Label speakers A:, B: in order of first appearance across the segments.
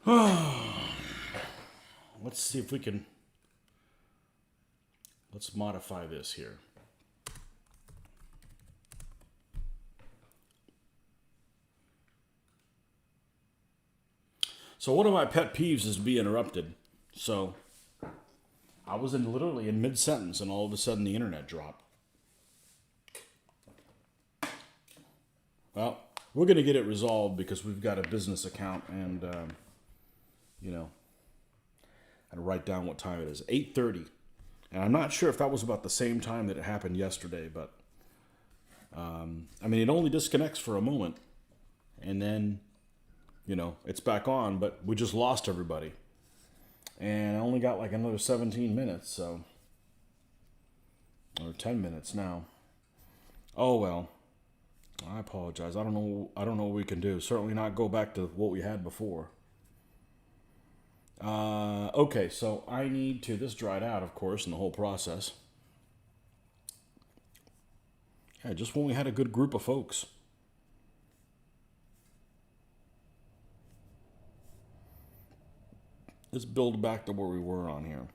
A: Let's see if we can, let's modify this here. So one of my pet peeves is to be interrupted. So I was literally in mid-sentence and all of a sudden the internet dropped. Well, we're going to get it resolved because we've got a business account and, you know, I had to write down what time it is. 8:30. And I'm not sure if that was about the same time that it happened yesterday, but, I mean, it only disconnects for a moment and then, you know, it's back on, but we just lost everybody. And I only got like another 17 minutes, so, or 10 minutes now. Oh, well. I apologize. I don't know what we can do. Certainly not go back to what we had before. Okay, so I need to, this dried out, of course, in the whole process. Yeah, just when we had a good group of folks. Let's build back to where we were on here.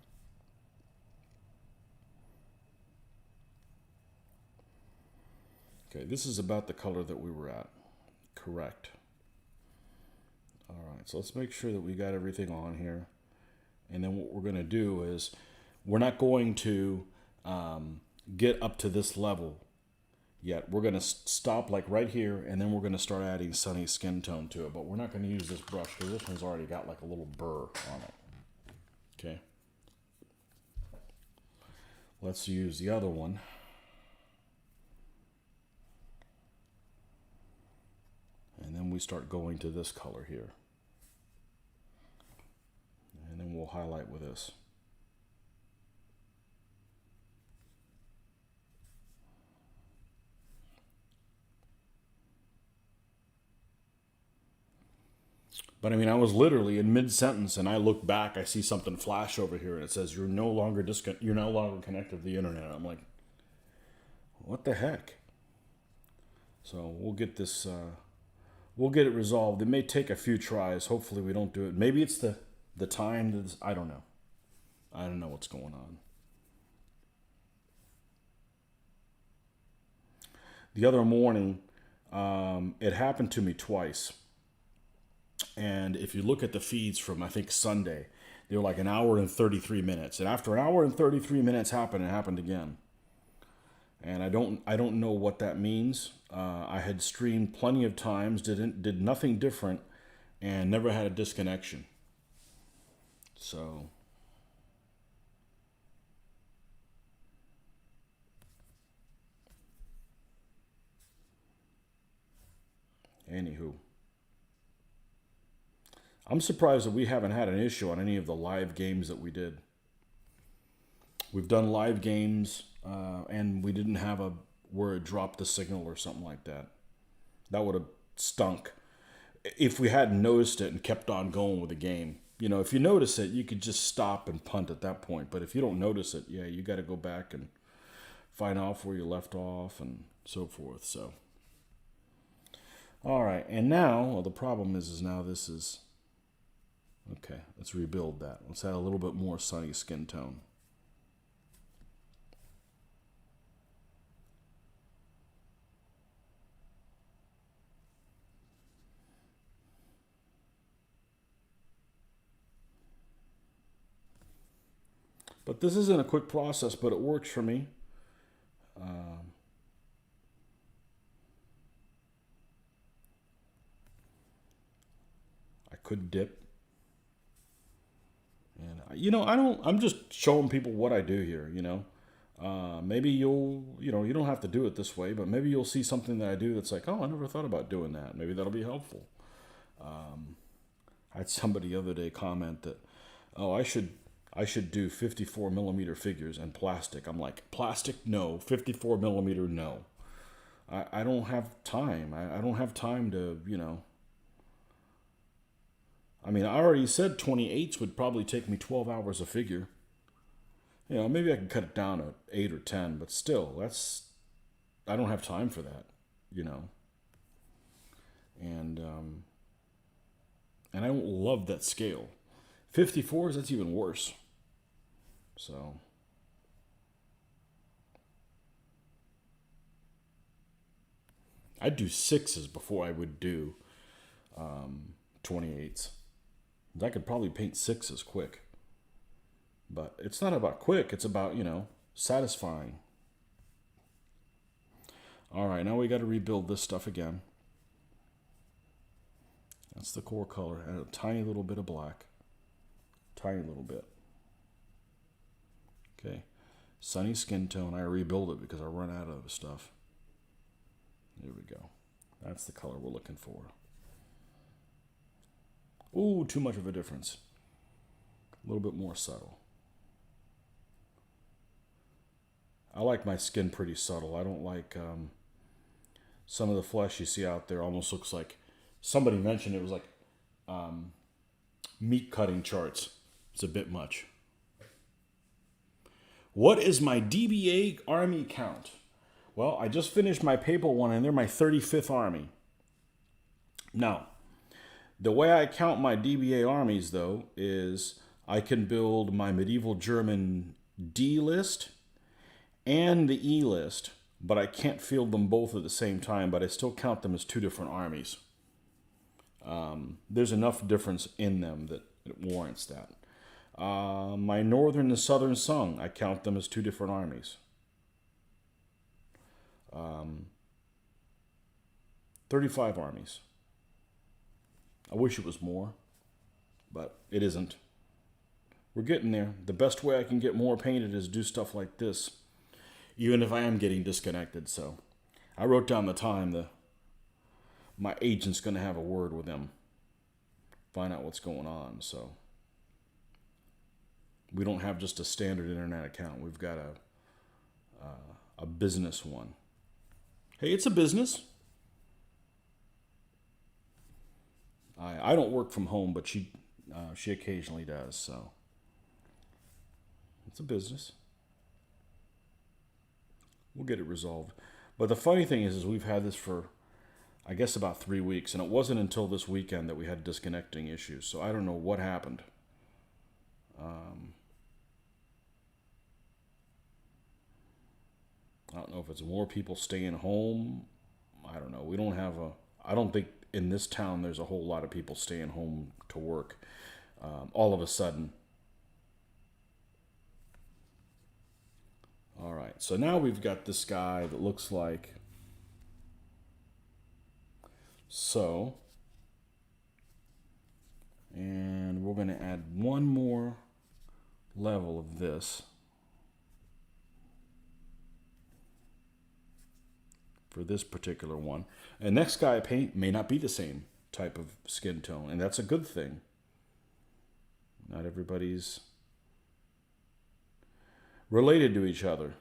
A: Okay, this is about the color that we were at. Correct. All right, so let's make sure that we got everything on here. And then what we're going to do is we're not going to get up to this level yet. We're going to stop like right here, and then we're going to start adding sunny skin tone to it. But we're not going to use this brush because this one's already got like a little burr on it. Okay. Let's use the other one. And then we start going to this color here. And then we'll highlight with this. But I mean, I was literally in mid-sentence, and I look back, I see something flash over here, and it says you're no longer connected to the internet. I'm like, what the heck? So we'll get this. We'll get it resolved. It may take a few tries. Hopefully, we don't do it. Maybe it's the time. I don't know. I don't know what's going on. The other morning, it happened to me twice. And if you look at the feeds from, I think, Sunday, they were like an hour and 33 minutes. And after an hour and 33 minutes happened, it happened again. And I don't know what that means. I had streamed plenty of times, did nothing different, and never had a disconnection. So, anywho. I'm surprised that we haven't had an issue on any of the live games that we did. We've done live games, and we didn't have a where it dropped the signal or something like that. That would have stunk if we hadn't noticed it and kept on going with the game. You know, if you notice it, you could just stop and punt at that point. But if you don't notice it, yeah, you got to go back and find off where you left off and so forth. So, all right, and now, well, the problem is now this is okay. Let's rebuild that. Let's add a little bit more sunny skin tone. But this isn't a quick process, but it works for me. I could dip. And, I'm just showing people what I do here, Maybe you don't have to do it this way, but maybe you'll see something that I do that's like, oh, I never thought about doing that. Maybe that'll be helpful. I had somebody the other day comment that, oh, I should do 54 millimeter figures and plastic. I'm like, plastic, no. 54 millimeter, no. I don't have time. I don't have time to, I mean, I already said 28s would probably take me 12 hours a figure. Maybe I can cut it down to 8 or 10, but still, I don't have time for that, And And I don't love that scale. 54s, that's even worse. So I'd do 6s before I would do 28s. I could probably paint 6s quick. But it's not about quick, it's about, satisfying. All right, now we got to rebuild this stuff again. That's the core color. Add a tiny little bit of black. Tiny little bit. Okay. Sunny skin tone. I rebuild it because I run out of stuff. There we go. That's the color we're looking for. Ooh, too much of a difference. A little bit more subtle. I like my skin pretty subtle. I don't like some of the flesh you see out there almost looks like, somebody mentioned it was like meat cutting charts. It's a bit much. What is my DBA army count? Well, I just finished my papal one and they're my 35th army. Now, the way I count my DBA armies, though, is I can build my medieval German D list and the E list, but I can't field them both at the same time, but I still count them as two different armies. There's enough difference in them that it warrants that. My Northern and Southern Sung, I count them as two different armies. 35 armies. I wish it was more, but it isn't. We're getting there. The best way I can get more painted is do stuff like this, even if I am getting disconnected. So I wrote down the time. My agent's going to have a word with them, find out what's going on. So we don't have just a standard internet account. We've got a business one. Hey, it's a business. I don't work from home, but she occasionally does. So it's a business. We'll get it resolved. But the funny thing is we've had this for, I guess, about 3 weeks, and it wasn't until this weekend that we had disconnecting issues. So I don't know what happened. I don't know if it's more people staying home. I don't know. We don't have I don't think in this town there's a whole lot of people staying home to work all of a sudden. All right, so now we've got this guy that looks like so. And we're going to add one more level of this for this particular one. And next guy I paint may not be the same type of skin tone, and that's a good thing. Not everybody's related to each other.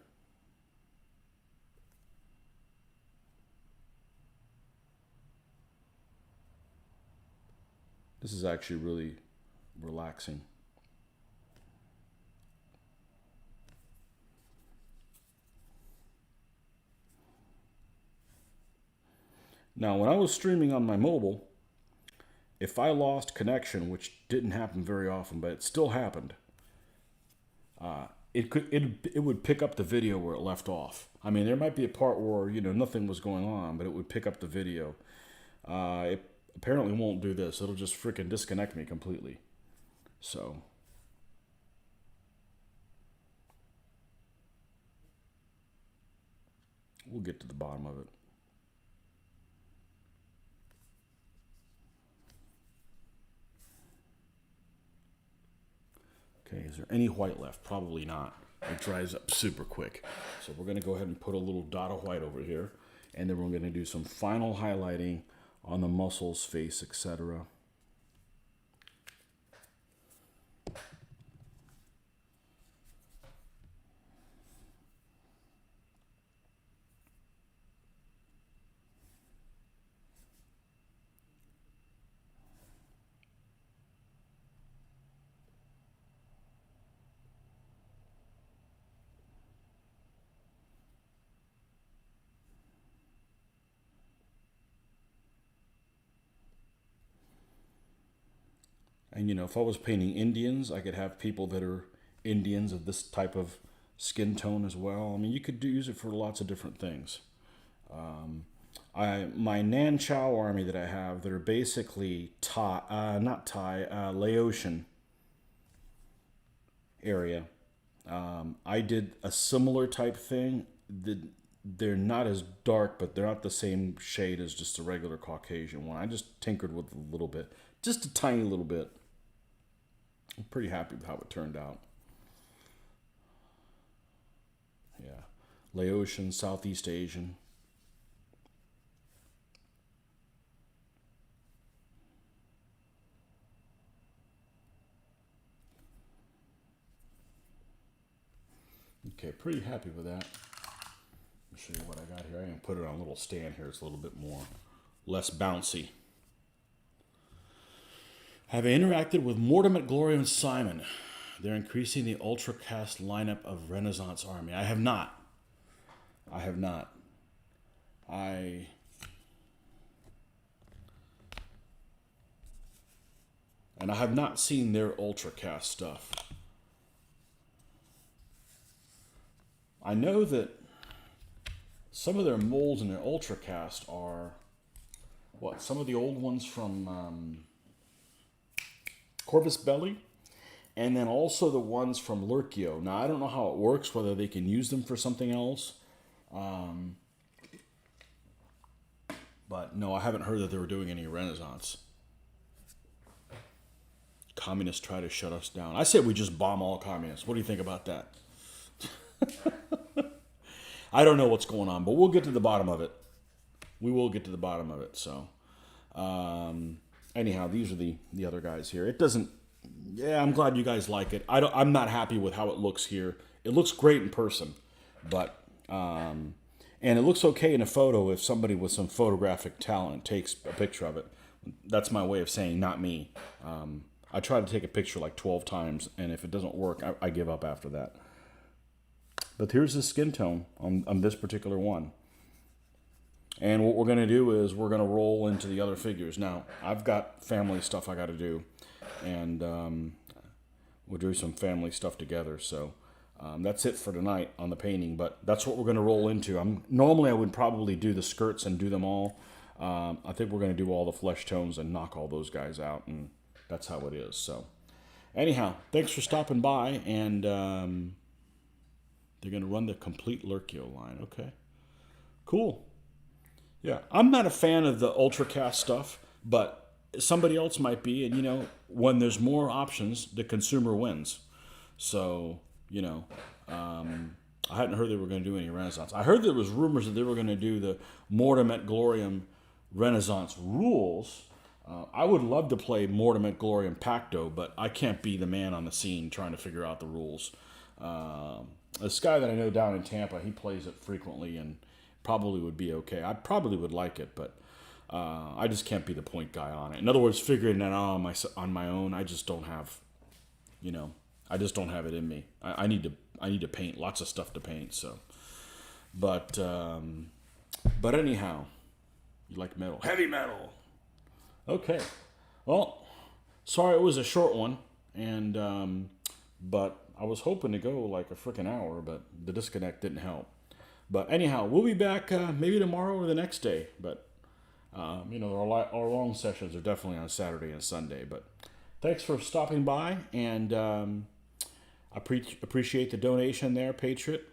A: This is actually really relaxing. Now, when I was streaming on my mobile, if I lost connection, which didn't happen very often, but it still happened, it would pick up the video where it left off. I mean, there might be a part where nothing was going on, but it would pick up the video. It apparently won't do this. It'll just freaking disconnect me completely. So we'll get to the bottom of it. Okay, is there any white left? Probably not. It dries up super quick. So we're going to go ahead and put a little dot of white over here. And then we're going to do some final highlighting on the muscles, face, etc. And, if I was painting Indians, I could have people that are Indians of this type of skin tone as well. I mean, you could use it for lots of different things. My Nan Chow army that I have, that are basically not Thai, Laotian area. I did a similar type thing. They're not as dark, but they're not the same shade as just a regular Caucasian one. I just tinkered with a little bit, just a tiny little bit. I'm pretty happy with how it turned out. Yeah, Laotian, Southeast Asian. Okay, pretty happy with that. Let me show you what I got here. I'm going to put it on a little stand here. It's a little bit less bouncy. Have interacted with Mortimer, Gloria, and Simon. They're increasing the ultracast lineup of Renaissance Army. I have not. And I have not seen their ultracast stuff. I know that some of their molds in their ultracast are some of the old ones from Corvus Belli, and then also the ones from Lurkio. Now, I don't know how it works, whether they can use them for something else. But no, I haven't heard that they were doing any Renaissance. Communists try to shut us down. I said we just bomb all communists. What do you think about that? I don't know what's going on, but we'll get to the bottom of it. We will get to the bottom of it. So, anyhow, these are the other guys here. It doesn't. Yeah, I'm glad you guys like it. I'm not happy with how it looks here. It looks great in person, but and it looks okay in a photo if somebody with some photographic talent takes a picture of it. That's my way of saying not me. I try to take a picture like 12 times, and if it doesn't work, I give up after that. But here's the skin tone on this particular one. And what we're going to do is we're going to roll into the other figures. Now, I've got family stuff I got to do, and we'll do some family stuff together. So that's it for tonight on the painting, but that's what we're going to roll into. Normally I would probably do the skirts and do them all. I think we're going to do all the flesh tones and knock all those guys out, and that's how it is. So anyhow, thanks for stopping by, and they're going to run the complete Lurkio line. Okay, cool. Yeah, I'm not a fan of the ultracast stuff, but somebody else might be, and when there's more options, the consumer wins. So, I hadn't heard they were going to do any Renaissance. I heard there was rumors that they were going to do the Mortem et Gloriam Renaissance rules. I would love to play Mortem et Gloriam Pacto, but I can't be the man on the scene trying to figure out the rules. This guy that I know down in Tampa, he plays it frequently and probably would be okay. I probably would like it, but I just can't be the point guy on it. In other words, figuring that out on my own, I just don't have, I just don't have it in me. I need to paint, lots of stuff to paint. So, but anyhow, you like metal, heavy metal. Okay, well, sorry it was a short one, and but I was hoping to go like a freaking hour, but the disconnect didn't help. But anyhow, we'll be back maybe tomorrow or the next day. But our long sessions are definitely on Saturday and Sunday. But thanks for stopping by, and I appreciate the donation there, Patriot.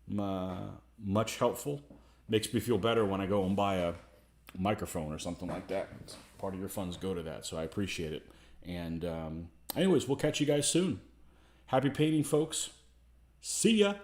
A: Much helpful. Makes me feel better when I go and buy a microphone or something like that. Part of your funds go to that, so I appreciate it. And anyways, we'll catch you guys soon. Happy painting, folks. See ya.